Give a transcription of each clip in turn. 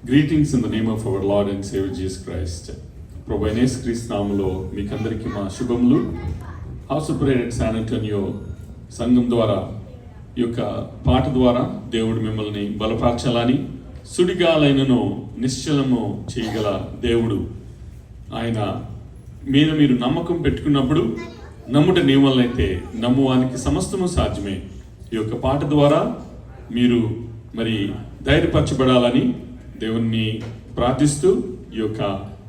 Greetings in the name of our Lord and Savior Jesus Christ. ప్రభు యేసు క్రీస్తు నామములో మీకందరికీ మా శుభములు. House of prayer at San Antonio సంఘం ద్వారా ఈ యొక్క పాట ద్వారా దేవుడు మిమ్మల్ని బలపరచాలని, సుడిగాలైనను నిశ్చలము చేయగల దేవుడు ఆయన మీద మీరు నమ్మకం పెట్టుకున్నప్పుడు, నమ్ముట నీ వల్లైతే నమ్మువానికి సమస్తము సాధ్యమే. ఈ యొక్క పాట ద్వారా మీరు మరి ధైర్యపరచబడాలని దేవుణ్ణి ప్రార్థిస్తూ ఈ యొక్క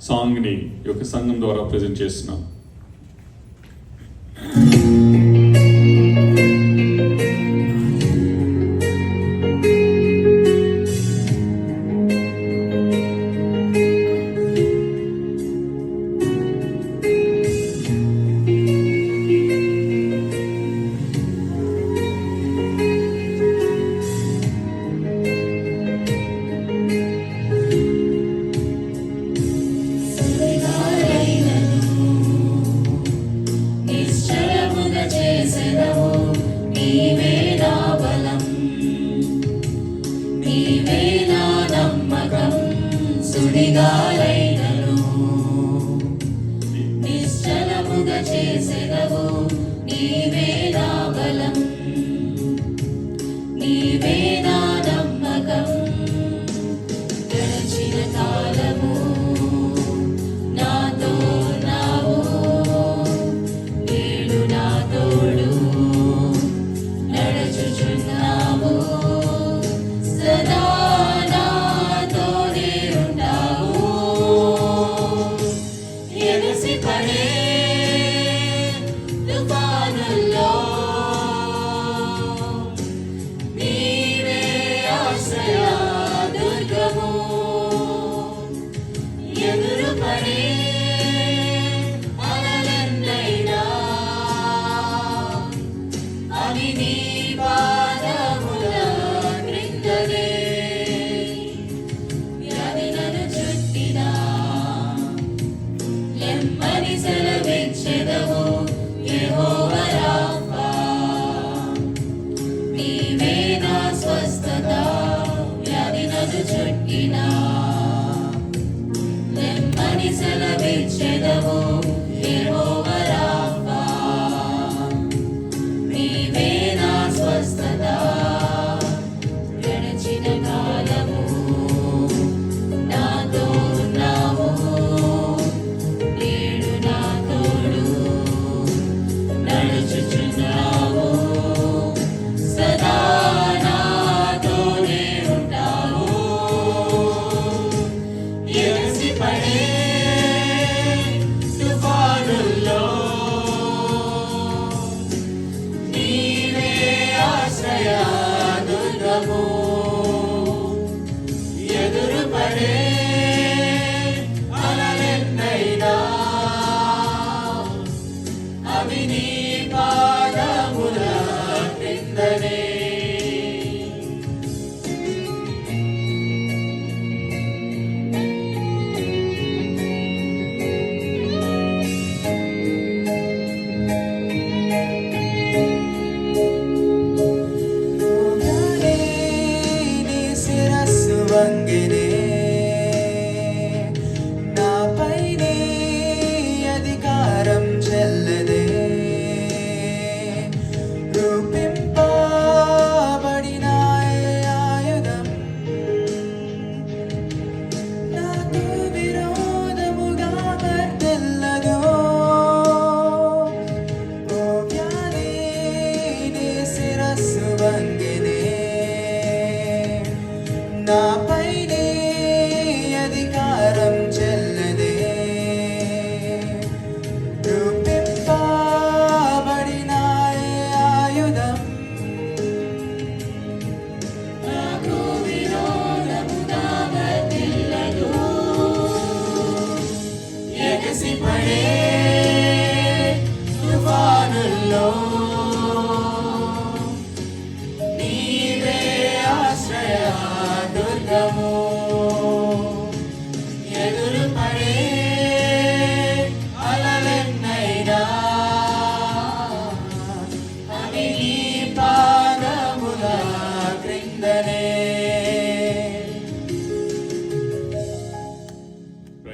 సాంగ్ని ఈ యొక్క సంఘం ద్వారా ప్రజెంట్ చేస్తున్నాం.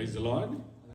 Praise the lord.